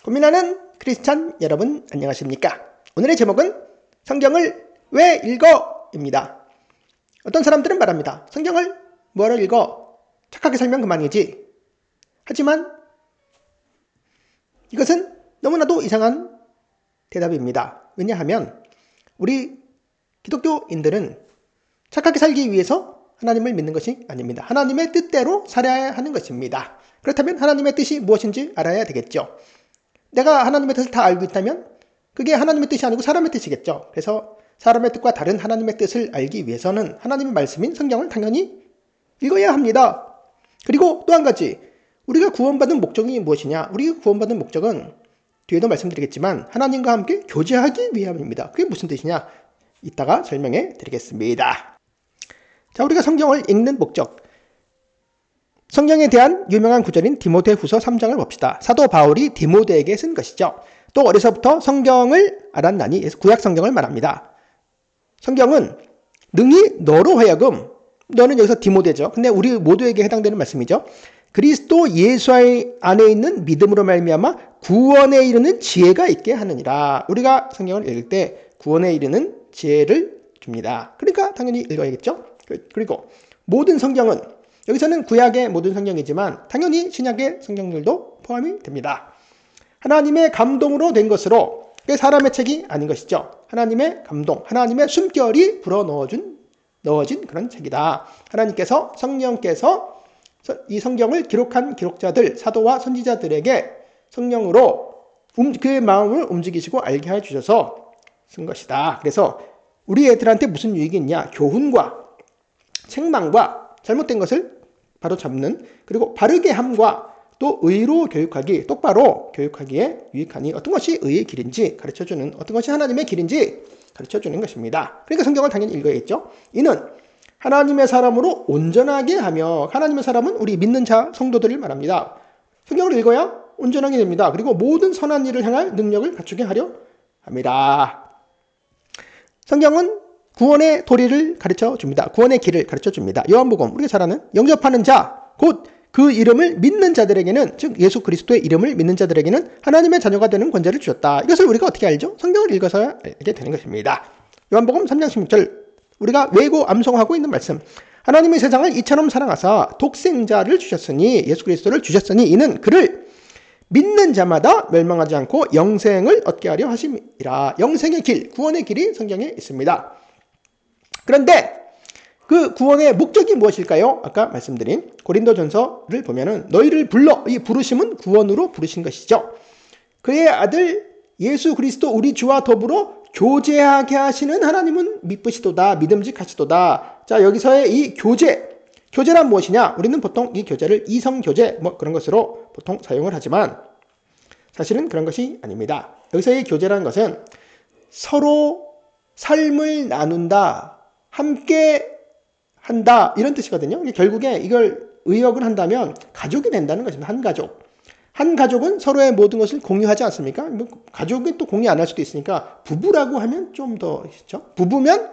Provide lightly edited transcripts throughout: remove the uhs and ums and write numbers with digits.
고민하는 크리스찬 여러분 안녕하십니까? 오늘의 제목은 성경을 왜 읽어? 입니다. 어떤 사람들은 말합니다. 성경을 뭐하러 읽어? 착하게 살면 그만이지. 하지만 이것은 너무나도 이상한 대답입니다. 왜냐하면 우리 기독교인들은 착하게 살기 위해서 하나님을 믿는 것이 아닙니다. 하나님의 뜻대로 살아야 하는 것입니다. 그렇다면 하나님의 뜻이 무엇인지 알아야 되겠죠. 내가 하나님의 뜻을 다 알고 있다면 그게 하나님의 뜻이 아니고 사람의 뜻이겠죠. 그래서 사람의 뜻과 다른 하나님의 뜻을 알기 위해서는 하나님의 말씀인 성경을 당연히 읽어야 합니다. 그리고 또 한 가지, 우리가 구원받은 목적이 무엇이냐? 우리가 구원받은 목적은 뒤에도 말씀드리겠지만 하나님과 함께 교제하기 위함입니다. 그게 무슨 뜻이냐? 이따가 설명해 드리겠습니다. 자, 우리가 성경을 읽는 목적. 성경에 대한 유명한 구절인 디모데후서 3장을 봅시다. 사도 바울이 디모데에게 쓴 것이죠. 또 어려서부터 성경을 알았나니 구약 성경을 말합니다. 성경은 능히 너로 하여금, 너는 여기서 디모데죠. 근데 우리 모두에게 해당되는 말씀이죠. 그리스도 예수 안에 있는 믿음으로 말미암아 구원에 이르는 지혜가 있게 하느니라. 우리가 성경을 읽을 때 구원에 이르는 지혜를 줍니다. 그러니까 당연히 읽어야겠죠. 그리고 모든 성경은, 여기서는 구약의 모든 성경이지만 당연히 신약의 성경들도 포함이 됩니다. 하나님의 감동으로 된 것으로, 사람의 책이 아닌 것이죠. 하나님의 감동, 하나님의 숨결이 넣어진 그런 책이다. 하나님께서, 성령께서 이 성경을 기록한 기록자들, 사도와 선지자들에게 성령으로 그의 마음을 움직이시고 알게 해주셔서 쓴 것이다. 그래서 우리 애들한테 무슨 유익이 있냐? 교훈과 책망과 잘못된 것을 바로 잡는, 그리고 바르게 함과 또 의로 교육하기, 똑바로 교육하기에 유익하니 어떤 것이 의의 길인지 가르쳐주는, 어떤 것이 하나님의 길인지 가르쳐주는 것입니다. 그러니까 성경을 당연히 읽어야겠죠. 이는 하나님의 사람으로 온전하게 하며, 하나님의 사람은 우리 믿는 자 성도들을 말합니다. 성경을 읽어야 온전하게 됩니다. 그리고 모든 선한 일을 향할 능력을 갖추게 하려 합니다. 성경은 구원의 도리를 가르쳐줍니다. 구원의 길을 가르쳐줍니다. 요한복음, 우리가 잘 아는 영접하는 자, 곧 그 이름을 믿는 자들에게는, 즉 예수 그리스도의 이름을 믿는 자들에게는 하나님의 자녀가 되는 권세를 주셨다. 이것을 우리가 어떻게 알죠? 성경을 읽어서야 알게 되는 것입니다. 요한복음 3장 16절, 우리가 외고 암송하고 있는 말씀. 하나님의 세상을 이처럼 사랑하사 독생자를 주셨으니, 예수 그리스도를 주셨으니 이는 그를 믿는 자마다 멸망하지 않고 영생을 얻게 하려 하심이라. 영생의 길, 구원의 길이 성경에 있습니다. 그런데 그 구원의 목적이 무엇일까요? 아까 말씀드린 고린도전서를 보면은 너희를 불러, 이 부르심은 구원으로 부르신 것이죠. 그의 아들 예수 그리스도 우리 주와 더불어 교제하게 하시는 하나님은 미쁘시도다, 믿음직하시도다. 자, 여기서의 이 교제란 무엇이냐? 우리는 보통 이 교제를 이성교제 그런 것으로 보통 사용을 하지만 사실은 그런 것이 아닙니다. 여기서의 교제라는 것은 서로 삶을 나눈다, 함께 한다, 이런 뜻이거든요. 결국에 이걸 의역을 한다면 가족이 된다는 것입니다. 한 가족은 서로의 모든 것을 공유하지 않습니까? 가족이 또 공유 안 할 수도 있으니까 부부라고 하면 좀 더 그렇죠. 부부면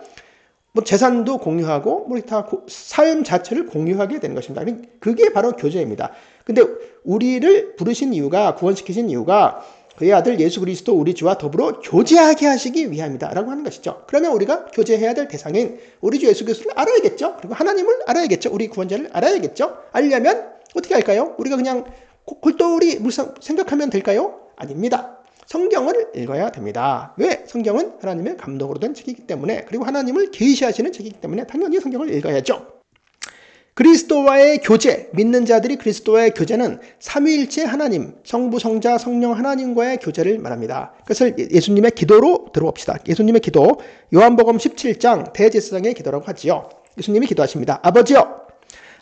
재산도 공유하고 다 삶 자체를 공유하게 되는 것입니다. 그게 바로 교제입니다. 근데 우리를 부르신 이유가, 구원시키신 이유가 그의 아들 예수 그리스도 우리 주와 더불어 교제하게 하시기 위함이다 라고 하는 것이죠. 그러면 우리가 교제해야 될 대상인 우리 주 예수 그리스도를 알아야겠죠. 그리고 하나님을 알아야겠죠. 우리 구원자를 알아야겠죠. 알려면 어떻게 할까요? 우리가 그냥 골똘히 생각하면 될까요? 아닙니다. 성경을 읽어야 됩니다. 왜? 성경은 하나님의 감동으로 된 책이기 때문에, 그리고 하나님을 계시하시는 책이기 때문에 당연히 성경을 읽어야죠. 그리스도와의 교제, 믿는 자들이 그리스도와의 교제는 삼위일체 하나님, 성부, 성자, 성령 하나님과의 교제를 말합니다. 그것을 예수님의 기도로 들어봅시다. 예수님의 기도, 요한복음 17장 대제사장의 기도라고 하지요. 예수님이 기도하십니다. 아버지여,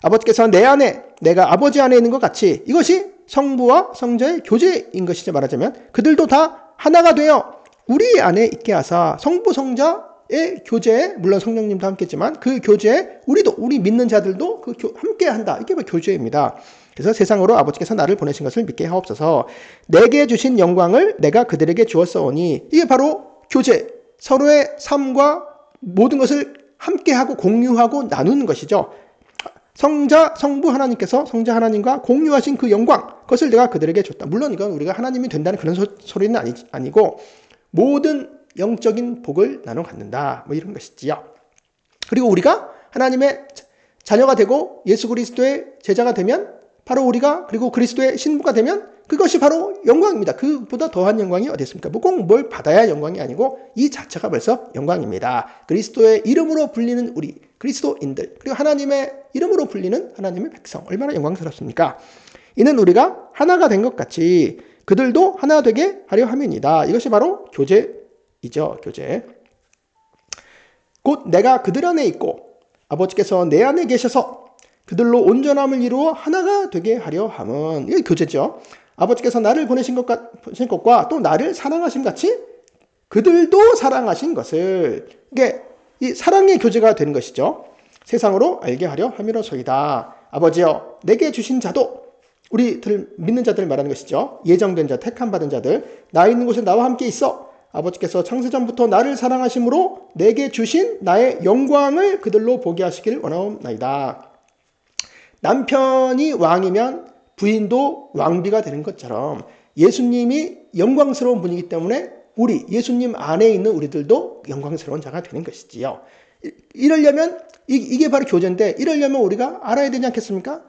아버지께서 내 안에, 내가 아버지 안에 있는 것 같이, 이것이 성부와 성자의 교제인 것이죠. 말하자면 그들도 다 하나가 되어 우리 안에 있게 하사, 성부, 성자의 교제에, 물론 성령님도 함께지만 그 교제에 우리 믿는 자들도 함께 한다. 이게 교제입니다. 그래서 세상으로 아버지께서 나를 보내신 것을 믿게 하옵소서. 내게 주신 영광을 내가 그들에게 주었사오니, 이게 바로 교제, 서로의 삶과 모든 것을 함께하고 공유하고 나누는 것이죠. 성자, 성부 하나님께서 성자 하나님과 공유하신 그 영광, 그것을 내가 그들에게 줬다. 물론 이건 우리가 하나님이 된다는 그런 소리는 아니고 모든 영적인 복을 나눠 갖는다. 뭐 이런 것이지요. 그리고 우리가 하나님의 자녀가 되고 예수 그리스도의 제자가 되면 바로 우리가 그리고 그리스도의 신부가 되면 그것이 바로 영광입니다. 그보다 더한 영광이 어디 있습니까? 뭐 꼭 뭘 받아야 영광이 아니고 이 자체가 벌써 영광입니다. 그리스도의 이름으로 불리는 우리 그리스도인들 그리고 하나님의 이름으로 불리는 하나님의 백성 얼마나 영광스럽습니까? 이는 우리가 하나가 된 것 같이 그들도 하나 되게 하려 함이니이다. 이것이 바로 교제이죠. 교제. 곧 내가 그들 안에 있고 아버지께서 내 안에 계셔서 그들로 온전함을 이루어 하나가 되게 하려 함은 이게 교제죠. 아버지께서 나를 보내신 것과 또 나를 사랑하신 같이 그들도 사랑하신 것을 이게 이 사랑의 교제가 되는 것이죠. 세상으로 알게 하려 함이로소이다. 아버지여 내게 주신 자도 우리들 믿는 자들 말하는 것이죠. 예정된 자, 택함 받은 자들 나 있는 곳에 나와 함께 있어 아버지께서 창세전부터 나를 사랑하심으로 내게 주신 나의 영광을 그들로 보게 하시길 원하옵나이다. 남편이 왕이면 부인도 왕비가 되는 것처럼 예수님이 영광스러운 분이기 때문에 우리 예수님 안에 있는 우리들도 영광스러운 자가 되는 것이지요. 이러려면 이게 바로 교제인데 이러려면 우리가 알아야 되지 않겠습니까?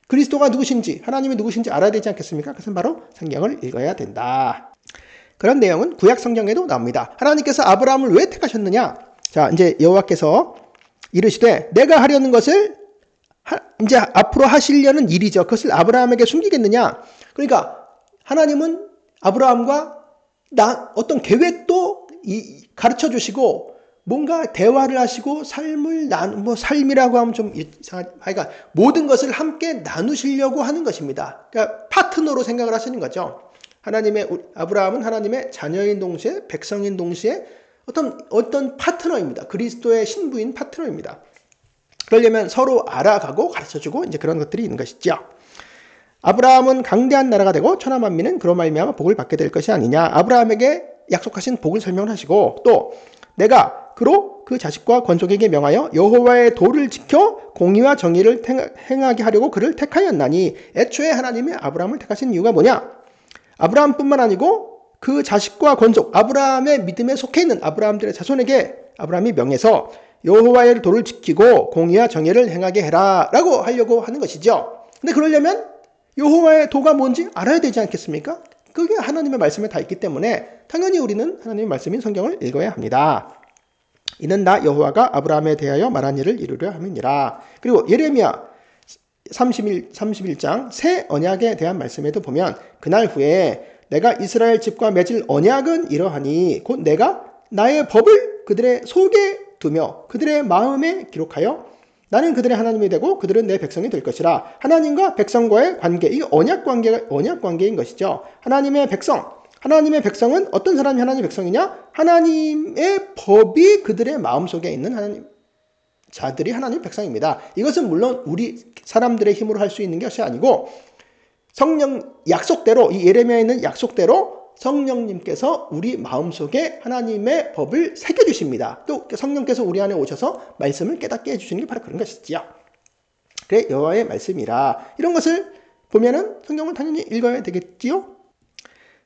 그리스도가 누구신지 하나님이 누구신지 알아야 되지 않겠습니까? 그것은 바로 성경을 읽어야 된다. 그런 내용은 구약 성경에도 나옵니다. 하나님께서 아브라함을 왜 택하셨느냐? 자, 이제 여호와께서 이르시되 내가 하려는 것을 이제 앞으로 하시려는 일이죠. 그것을 아브라함에게 숨기겠느냐? 그러니까 하나님은 아브라함과 어떤 계획도 가르쳐 주시고 뭔가 대화를 하시고 삶이라고 하면 좀 그러니까 모든 것을 함께 나누시려고 하는 것입니다. 그러니까 파트너로 생각을 하시는 거죠. 아브라함은 하나님의 자녀인 동시에 백성인 동시에 어떤 파트너입니다. 그리스도의 신부인 파트너입니다. 그러려면 서로 알아가고 가르쳐주고 이제 그런 것들이 있는 것이죠. 아브라함은 강대한 나라가 되고 천하 만민은 그로 말미암아 복을 받게 될 것이 아니냐. 아브라함에게 약속하신 복을 설명을 하시고 또 내가 그로 그 자식과 권족에게 명하여 여호와의 도를 지켜 공의와 정의를 행하게 하려고 그를 택하였나니 애초에 하나님이 아브라함을 택하신 이유가 뭐냐? 아브라함뿐만 아니고 그 자식과 권족 아브라함의 믿음에 속해 있는 아브라함들의 자손에게 아브라함이 명해서 여호와의 도를 지키고 공의와 정의를 행하게 해라 라고 하려고 하는 것이죠. 근데 그러려면 여호와의 도가 뭔지 알아야 되지 않겠습니까? 그게 하나님의 말씀에 다 있기 때문에 당연히 우리는 하나님의 말씀인 성경을 읽어야 합니다. 이는 나 여호와가 아브라함에 대하여 말한 일을 이루려 함이니라. 그리고 예레미야 31장 새 언약에 대한 말씀에도 보면 그날 후에 내가 이스라엘 집과 맺을 언약은 이러하니 곧 내가 나의 법을 그들의 속에 두며 그들의 마음에 기록하여 나는 그들의 하나님이 되고 그들은 내 백성이 될 것이라. 하나님과 백성과의 관계, 이게 언약 관계인 것이죠. 하나님의 백성은 어떤 사람이 하나님의 백성이냐? 하나님의 법이 그들의 마음속에 있는 자들이 하나님의 백성입니다. 이것은 물론 우리 사람들의 힘으로 할 수 있는 것이 아니고 성령 약속대로 이 예레미야에 있는 약속대로 성령님께서 우리 마음속에 하나님의 법을 새겨주십니다. 또 성령께서 우리 안에 오셔서 말씀을 깨닫게 해주시는 게 바로 그런 것이지요. 그래 여호와의 말씀이라. 이런 것을 보면은 성경을 당연히 읽어야 되겠지요.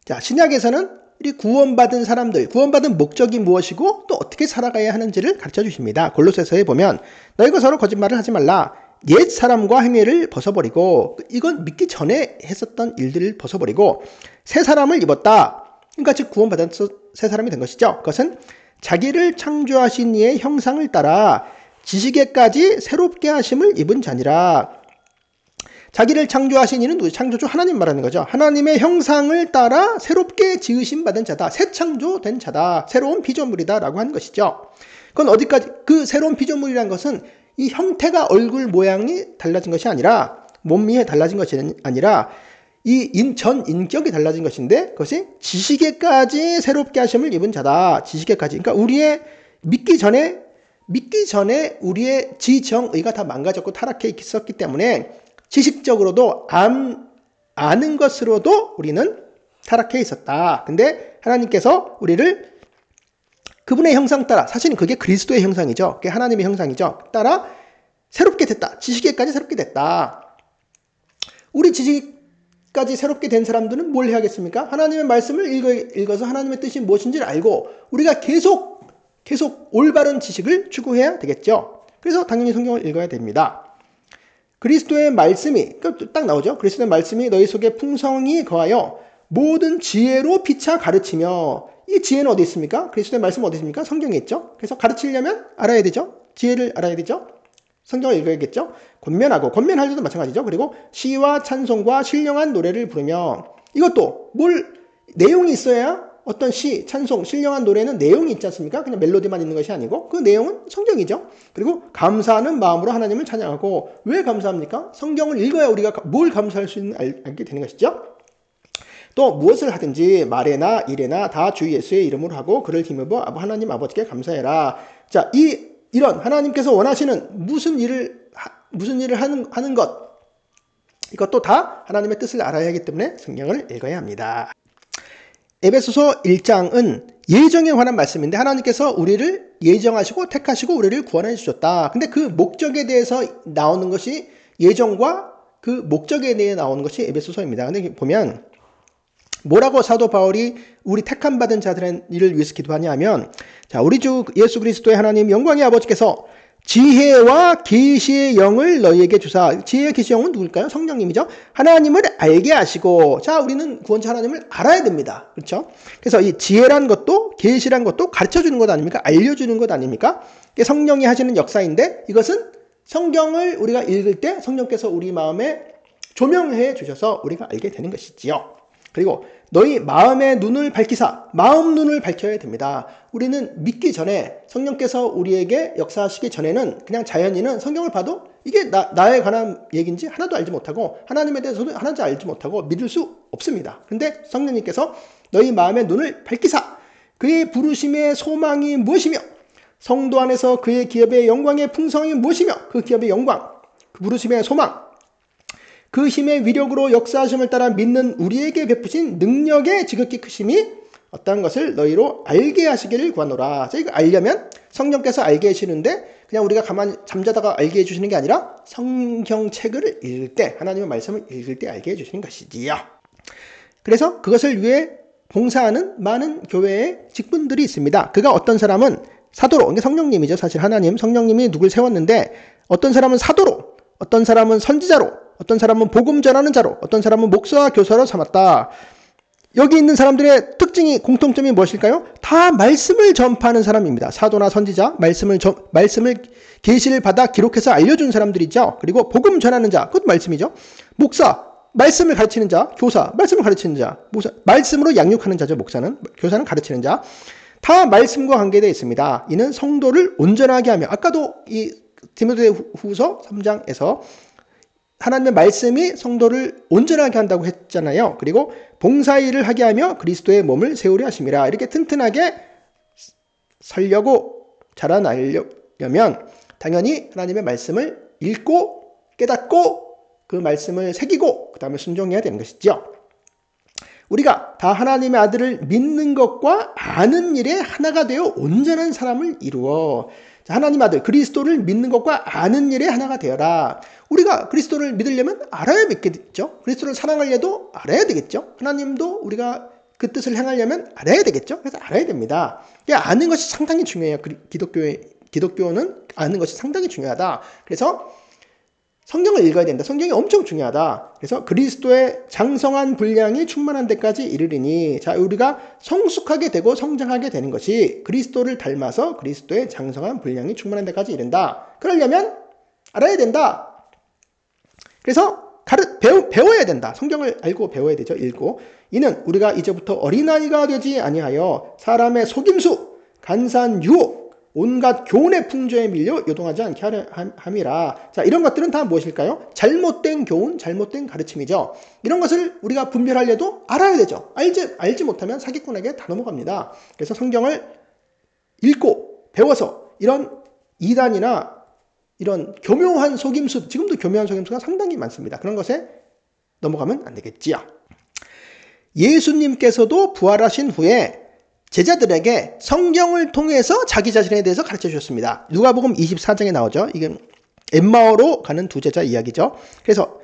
자, 신약에서는 이 구원받은 사람들, 구원받은 목적이 무엇이고 또 어떻게 살아가야 하는지를 가르쳐 주십니다. 골로새서에 보면 너희가 서로 거짓말을 하지 말라. 옛 사람과 행위를 벗어버리고 이건 믿기 전에 했었던 일들을 벗어버리고 새 사람을 입었다. 그러니까 즉 구원받은 새 사람이 된 것이죠. 그것은 자기를 창조하신 이의 형상을 따라 지식에까지 새롭게 하심을 입은 자니라. 자기를 창조하신 이는 누구? 창조주 하나님 말하는 거죠. 하나님의 형상을 따라 새롭게 지으심 받은 자다. 새 창조된 자다. 새로운 피조물이다 라고 하는 것이죠. 그건 어디까지 그 새로운 피조물이라는 것은 이 형태가 얼굴 모양이 달라진 것이 아니라 몸이 달라진 것이 아니라 이 전 인격이 달라진 것인데 그것이 지식에까지 새롭게 하심을 입은 자다. 지식에까지. 그러니까 우리의 믿기 전에 우리의 지정의가 다 망가졌고 타락해 있었기 때문에 지식적으로도 아는 것으로도 우리는 타락해 있었다. 근데 하나님께서 우리를 그분의 형상 따라, 사실은 그게 그리스도의 형상이죠. 그게 하나님의 형상이죠. 따라 새롭게 됐다. 지식에까지 새롭게 됐다. 우리 지식까지 새롭게 된 사람들은 뭘 해야겠습니까? 하나님의 말씀을 읽어서 하나님의 뜻이 무엇인지를 알고 우리가 계속 올바른 지식을 추구해야 되겠죠. 그래서 당연히 성경을 읽어야 됩니다. 그리스도의 말씀이 딱 나오죠. 그리스도의 말씀이 너희 속에 풍성히 거하여 모든 지혜로 피차 가르치며, 이 지혜는 어디 있습니까? 그리스도의 말씀은 어디 있습니까? 성경에 있죠. 그래서 가르치려면 알아야 되죠. 지혜를 알아야 되죠. 성경을 읽어야겠죠. 권면할 때도 마찬가지죠. 그리고 시와 찬송과 신령한 노래를 부르며, 이것도 내용이 있어야, 어떤 시, 찬송, 신령한 노래는 내용이 있지 않습니까? 그냥 멜로디만 있는 것이 아니고 그 내용은 성경이죠. 그리고 감사하는 마음으로 하나님을 찬양하고, 왜 감사합니까? 성경을 읽어야 우리가 뭘 감사할 수 있는지 알게 되는 것이죠. 또 무엇을 하든지 말에나 일에나 다 주 예수의 이름으로 하고 그를 힘입어 하나님 아버지께 감사해라. 자, 이런 하나님께서 원하시는 무슨 일을 하는 것, 이것도 다 하나님의 뜻을 알아야 하기 때문에 성경을 읽어야 합니다. 에베소서 1장은 예정에 관한 말씀인데, 하나님께서 우리를 예정하시고 택하시고 우리를 구원해 주셨다. 근데 그 목적에 대해서 나오는 것이, 예정과 그 목적에 대해 나오는 것이 에베소서입니다. 근데 보면 뭐라고 사도 바울이 우리 택함 받은 자들의 일을 위해서 기도하냐 하면, 자, 우리 주 예수 그리스도의 하나님 영광의 아버지께서 지혜와 계시의 영을 너희에게 주사. 지혜와 계시의 영은 누굴까요? 성령님이죠. 하나님을 알게 하시고, 자, 우리는 구원자 하나님을 알아야 됩니다. 그렇죠? 그래서 이 지혜란 것도 계시란 것도 가르쳐주는 것 아닙니까? 알려주는 것 아닙니까? 이게 성령이 하시는 역사인데, 이것은 성경을 우리가 읽을 때 성령께서 우리 마음에 조명해 주셔서 우리가 알게 되는 것이지요. 그리고 너희 마음의 눈을 밝히사, 마음 눈을 밝혀야 됩니다. 우리는 믿기 전에, 성령께서 우리에게 역사하시기 전에는 그냥 자연인은 성경을 봐도 이게 나에 관한 얘기인지 하나도 알지 못하고, 하나님에 대해서도 하나도 알지 못하고 믿을 수 없습니다. 근데 성령님께서 너희 마음의 눈을 밝히사, 그의 부르심의 소망이 무엇이며 성도 안에서 그의 기업의 영광의 풍성이 무엇이며, 그 기업의 영광, 그 부르심의 소망, 그 힘의 위력으로 역사하심을 따라 믿는 우리에게 베푸신 능력의 지극히 크심이 어떠한 것을 너희로 알게 하시기를 구하노라. 자, 이거 알려면 성령께서 알게 해주시는데, 그냥 우리가 가만히 잠자다가 알게 해주시는 게 아니라 성경책을 읽을 때, 하나님의 말씀을 읽을 때 알게 해주시는 것이지요. 그래서 그것을 위해 봉사하는 많은 교회의 직분들이 있습니다. 그가 어떤 사람은 사도로, 이게 성령님이죠. 사실 성령님이 누굴 세웠는데, 어떤 사람은 사도로, 어떤 사람은 선지자로, 어떤 사람은 복음 전하는 자로, 어떤 사람은 목사와 교사로 삼았다. 여기 있는 사람들의 특징이, 공통점이 무엇일까요? 다 말씀을 전파하는 사람입니다. 사도나 선지자, 말씀을 계시를 받아 기록해서 알려준 사람들이죠. 그리고 복음 전하는 자, 그것도 말씀이죠. 목사, 말씀을 가르치는 자, 교사, 말씀을 가르치는 자, 목사, 말씀으로 양육하는 자죠. 목사는, 교사는 가르치는 자. 다 말씀과 관계되어 있습니다. 이는 성도를 온전하게 하며, 아까도 이 디모데후서 3장에서 하나님의 말씀이 성도를 온전하게 한다고 했잖아요. 그리고 봉사일을 하게 하며 그리스도의 몸을 세우려 하심이라. 이렇게 튼튼하게 살려고 자라나려면 당연히 하나님의 말씀을 읽고 깨닫고 그 말씀을 새기고 그 다음에 순종해야 되는 것이죠. 우리가 다 하나님의 아들을 믿는 것과 아는 일에 하나가 되어 온전한 사람을 이루어. 하나님 아들 그리스도를 믿는 것과 아는 일에 하나가 되어라. 우리가 그리스도를 믿으려면 알아야 믿겠죠. 그리스도를 사랑하려도 알아야 되겠죠. 하나님도 우리가 그 뜻을 행하려면 알아야 되겠죠. 그래서 알아야 됩니다. 아는 것이 상당히 중요해요. 기독교는 아는 것이 상당히 중요하다. 그래서 성경을 읽어야 된다. 성경이 엄청 중요하다. 그래서 그리스도의 장성한 분량이 충만한 데까지 이르리니, 자, 우리가 성숙하게 되고 성장하게 되는 것이 그리스도를 닮아서 그리스도의 장성한 분량이 충만한 데까지 이른다. 그러려면 알아야 된다. 그래서 배워야 된다. 성경을 알고 배워야 되죠. 읽고. 이는 우리가 이제부터 어린아이가 되지 아니하여 사람의 속임수, 간사한 유혹, 온갖 교훈의 풍조에 밀려 요동하지 않게 하려 함이라. 자, 이런 것들은 다 무엇일까요? 잘못된 교훈, 잘못된 가르침이죠. 이런 것을 우리가 분별하려도 알아야 되죠. 알지 못하면 사기꾼에게 다 넘어갑니다. 그래서 성경을 읽고 배워서 이런 이단이나 이런 교묘한 속임수, 지금도 교묘한 속임수가 상당히 많습니다. 그런 것에 넘어가면 안 되겠지요. 예수님께서도 부활하신 후에 제자들에게 성경을 통해서 자기 자신에 대해서 가르쳐 주셨습니다. 누가복음 24장에 나오죠. 이게 엠마오로 가는 두 제자 이야기죠. 그래서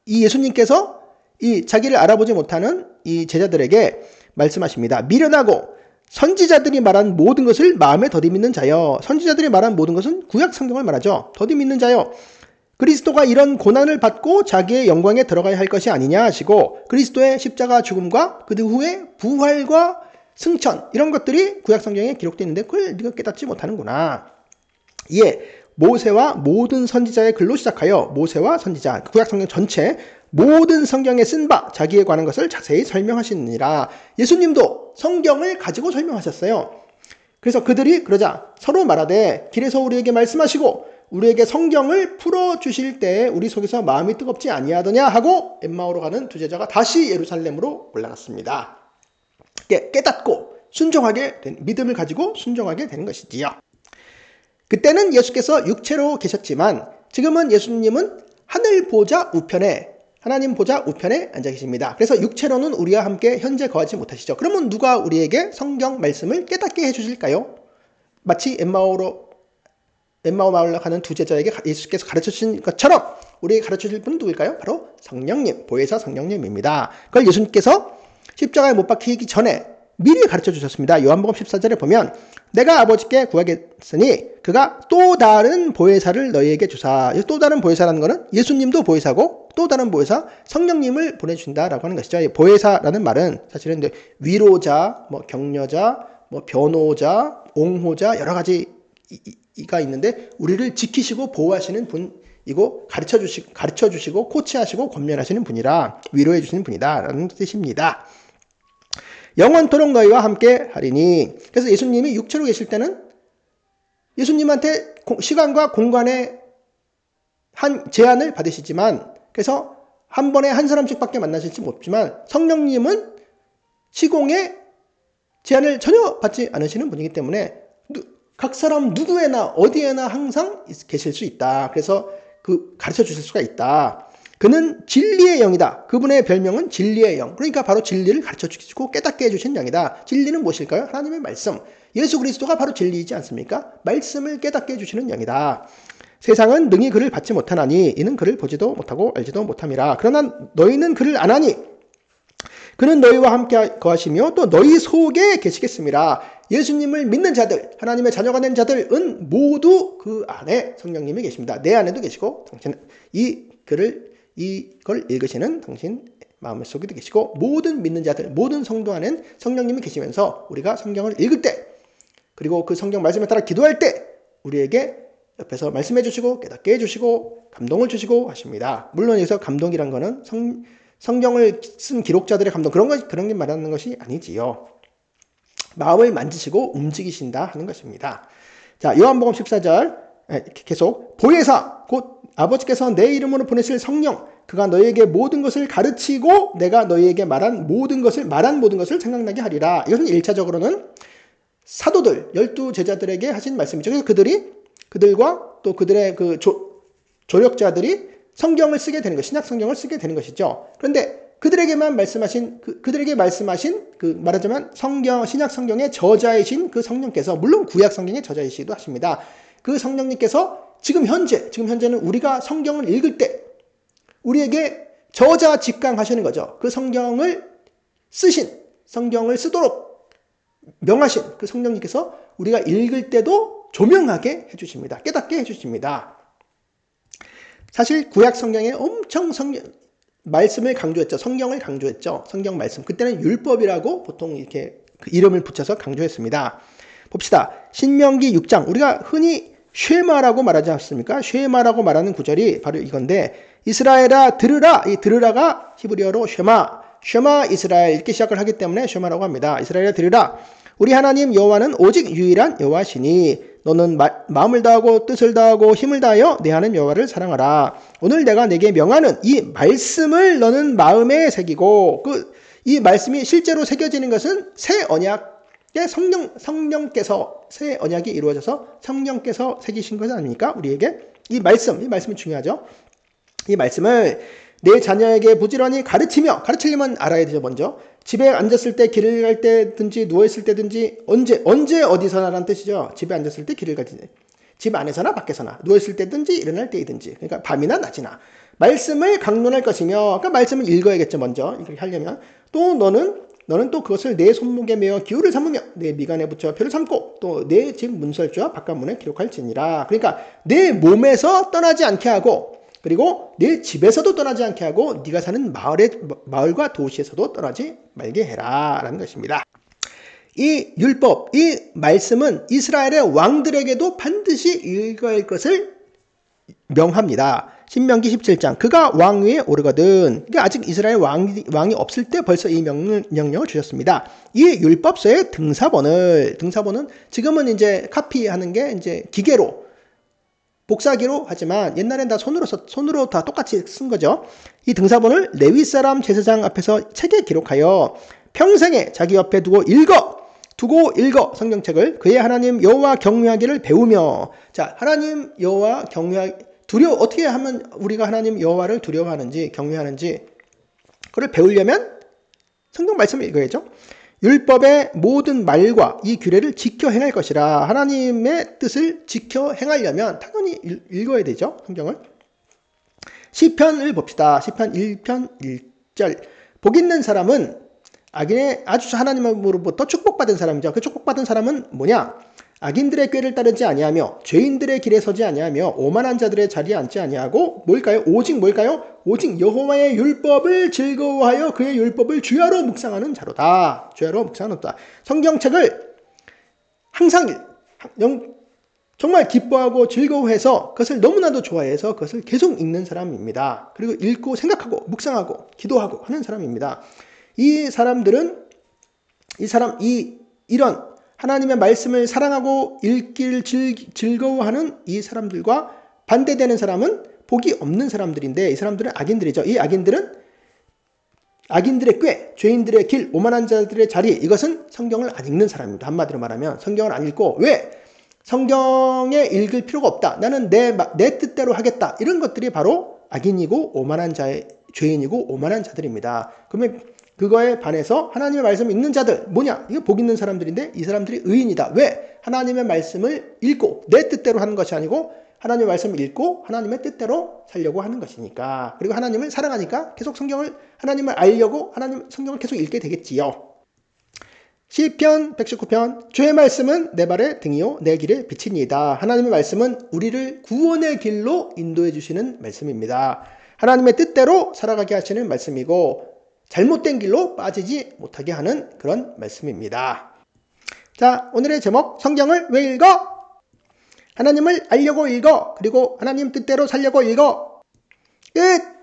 이 예수님께서 이 자기를 알아보지 못하는 이 제자들에게 말씀하십니다. 미련하고 선지자들이 말한 모든 것을 마음에 더디 믿는 자여. 선지자들이 말한 모든 것은 구약 성경을 말하죠. 더디 믿는 자여. 그리스도가 이런 고난을 받고 자기의 영광에 들어가야 할 것이 아니냐 하시고 그리스도의 십자가 죽음과 그 후에 부활과 승천 이런 것들이 구약 성경에 기록되어 있는데 그걸 네가 깨닫지 못하는구나. 이에 모세와 모든 선지자의 글로 시작하여 모세와 선지자 구약 성경 전체 모든 성경에 쓴 바 자기에 관한 것을 자세히 설명하시느니라. 예수님도 성경을 가지고 설명하셨어요. 그래서 그들이 그러자 서로 말하되 길에서 우리에게 말씀하시고 우리에게 성경을 풀어주실 때 우리 속에서 마음이 뜨겁지 아니하더냐 하고 엠마오로 가는 두 제자가 다시 예루살렘으로 올라갔습니다. 깨닫고 순종하게 된 믿음을 가지고 순종하게 되는 것이지요. 그때는 예수께서 육체로 계셨지만 지금은 예수님은 하늘 보좌 우편에 하나님 보좌 우편에 앉아 계십니다. 그래서 육체로는 우리와 함께 현재 거하지 못하시죠. 그러면 누가 우리에게 성경 말씀을 깨닫게 해주실까요? 마치 엠마오 마을로 가는 두 제자에게 예수께서 가르쳐주신 것처럼 우리에게 가르쳐줄 분은 누구일까요? 바로 성령님, 보혜사 성령님입니다. 그걸 예수님께서 십자가에 못 박히기 전에 미리 가르쳐 주셨습니다. 요한복음 14절에 보면 내가 아버지께 구하겠으니 그가 또 다른 보혜사를 너희에게 주사. 또 다른 보혜사라는 것은 예수님도 보혜사고 또 다른 보혜사 성령님을 보내준다라고 하는 것이죠. 보혜사라는 말은 사실은 위로자, 격려자, 변호자, 옹호자 여러 가지가 있는데 우리를 지키시고 보호하시는 분이고 가르쳐 주시고 코치하시고 권면하시는 분이라 위로해 주시는 분이다라는 뜻입니다. 영원토록 너희와 함께 하리니. 그래서 예수님이 육체로 계실 때는 예수님한테 시간과 공간의 한 제한을 받으시지만 그래서 한 번에 한 사람씩밖에 만나실지 못지만 성령님은 시공의 제한을 전혀 받지 않으시는 분이기 때문에 각 사람 누구에나 어디에나 항상 계실 수 있다. 그래서 가르쳐 주실 수가 있다. 그는 진리의 영이다. 그분의 별명은 진리의 영. 그러니까 바로 진리를 가르쳐 주시고 깨닫게 해주신 영이다. 진리는 무엇일까요? 하나님의 말씀. 예수 그리스도가 바로 진리이지 않습니까? 말씀을 깨닫게 해주시는 영이다. 세상은 능히 그를 받지 못하나니 이는 그를 보지도 못하고 알지도 못함이라. 그러나 너희는 그를 아나니 그는 너희와 함께 거하시며 또 너희 속에 계시겠습니다. 예수님을 믿는 자들, 하나님의 자녀가 된 자들은 모두 그 안에 성령님이 계십니다. 내 안에도 계시고 당신은 이걸 읽으시는 당신 마음속에도 계시고 모든 믿는 자들, 모든 성도 안엔 성령님이 계시면서 우리가 성경을 읽을 때 그리고 그 성경 말씀에 따라 기도할 때 우리에게 옆에서 말씀해 주시고 깨닫게 해주시고 감동을 주시고 하십니다. 물론 여기서 감동이란 거는 성경을 쓴 기록자들의 감동 그런 게 말하는 것이 아니지요. 마음을 만지시고 움직이신다 하는 것입니다. 자, 요한복음 14절 계속 보혜사 곧 아버지께서 내 이름으로 보내실 성령 그가 너희에게 모든 것을 가르치고 내가 너희에게 말한 모든 것을 생각나게 하리라. 이것은 1차적으로는 사도들 12제자들에게 하신 말씀이죠. 그래서 그들과 또 그들의 조력자들이 성경을 쓰게 되는 것, 신약 성경을 쓰게 되는 것이죠. 그런데 그들에게 말씀하신 말하자면 신약 성경의 저자이신 그 성령께서 물론 구약 성경의 저자이시기도 하십니다. 그 성령님께서 지금 현재는 우리가 성경을 읽을 때 우리에게 저자 직강하시는 거죠. 그 성경을 쓰도록 명하신 그 성령님께서 우리가 읽을 때도 조명하게 해주십니다. 깨닫게 해주십니다. 사실 구약 성경에 엄청 말씀을 강조했죠. 성경을 강조했죠. 성경 말씀. 그때는 율법이라고 보통 이렇게 이름을 붙여서 강조했습니다. 봅시다. 신명기 6장. 우리가 흔히 쉐마라고 말하지 않습니까? 쉐마라고 말하는 구절이 바로 이건데 이스라엘아 들으라. 이 들으라가 히브리어로 쉐마 이스라엘 이렇게 시작을 하기 때문에 쉐마라고 합니다. 이스라엘아 들으라. 우리 하나님 여호와는 오직 유일한 여호와시니 너는 마음을 다하고 뜻을 다하고 힘을 다하여 내 하나님 여호와를 사랑하라. 오늘 내가 내게 명하는 이 말씀을 너는 마음에 새기고 이 말씀이 실제로 새겨지는 것은 새 언약의 성령께서 새 언약이 이루어져서 성령께서 새기신 것 아닙니까? 우리에게 이 말씀이 중요하죠. 이 말씀을 내 자녀에게 부지런히 가르치려면 알아야 되죠. 먼저 집에 앉았을 때 길을 갈 때든지 누워있을 때든지 언제 어디서나라는 뜻이죠. 집에 앉았을 때 길을 갈 때 집 안에서나 밖에서나 누워있을 때든지 일어날 때이든지 그러니까 밤이나 낮이나 말씀을 강론할 것이며 그러니까 말씀을 읽어야겠죠. 먼저 이렇게 하려면 또 너는 또 그것을 내 손목에 메어 기호를 삼으며 내 미간에 붙여 표를 삼고 또 내 집 문설주와 바깥문에 기록할지니라. 그러니까 내 몸에서 떠나지 않게 하고 그리고 내 집에서도 떠나지 않게 하고 네가 사는 마을과 도시에서도 떠나지 말게 해라 라는 것입니다. 이 율법, 이 말씀은 이스라엘의 왕들에게도 반드시 읽어야 할 것을 명합니다. 신명기 17장 그가 왕 위에 오르거든. 그러니까 아직 이스라엘 왕이 없을 때 벌써 이 명령을 주셨습니다. 이 율법서의 등사본은 지금은 이제 카피하는 게 이제 기계로 복사기로 하지만 옛날엔 다 손으로 다 똑같이 쓴 거죠. 이 등사본을 레위 사람 제사장 앞에서 책에 기록하여 평생에 자기 옆에 두고 읽어 성경책을 그의 하나님 여호와 경외하기를 배우며. 자, 하나님 여호와 어떻게 하면 우리가 하나님 여호와를 두려워하는지 경외하는지 그걸 배우려면 성경 말씀을 읽어야죠. 율법의 모든 말과 이 규례를 지켜 행할 것이라. 하나님의 뜻을 지켜 행하려면 당연히 읽어야 되죠. 성경을. 시편을 봅시다. 시편 1편 1절. 복 있는 사람은 악인의 아주 하나님으로부터 축복받은 사람이죠. 그 축복받은 사람은 뭐냐? 악인들의 꾀를 따르지 아니하며 죄인들의 길에 서지 아니하며 오만한 자들의 자리에 앉지 아니하고 뭘까요? 오직 여호와의 율법을 즐거워하여 그의 율법을 주야로 묵상하는 자로다. 성경책을 항상 정말 기뻐하고 즐거워해서 그것을 너무나도 좋아해서 그것을 계속 읽는 사람입니다. 그리고 읽고 생각하고 묵상하고 기도하고 하는 사람입니다. 이런 하나님의 말씀을 사랑하고 읽기를 즐거워하는 이 사람들과 반대되는 사람은 복이 없는 사람들인데 이 사람들은 악인들이죠. 이 악인들은 악인들의 꾀, 죄인들의 길, 오만한 자들의 자리, 이것은 성경을 안 읽는 사람입니다. 한마디로 말하면 성경을 안 읽고 왜? 성경에 읽을 필요가 없다. 나는 내 뜻대로 하겠다. 이런 것들이 바로 악인이고 죄인이고 오만한 자들입니다. 그러면 그거에 반해서 하나님의 말씀을 읽는 자들 뭐냐? 이거 복 있는 사람들인데 이 사람들이 의인이다. 왜? 하나님의 말씀을 읽고 내 뜻대로 하는 것이 아니고 하나님의 말씀을 읽고 하나님의 뜻대로 살려고 하는 것이니까. 그리고 하나님을 사랑하니까 계속 하나님을 알려고 성경을 계속 읽게 되겠지요. 시편 119편 주의 말씀은 내 발의 등이요 내 길의 빛이니이다. 하나님의 말씀은 우리를 구원의 길로 인도해 주시는 말씀입니다. 하나님의 뜻대로 살아가게 하시는 말씀이고 잘못된 길로 빠지지 못하게 하는 그런 말씀입니다. 자, 오늘의 제목 성경을 왜 읽어? 하나님을 알려고 읽어. 그리고 하나님 뜻대로 살려고 읽어. 끝!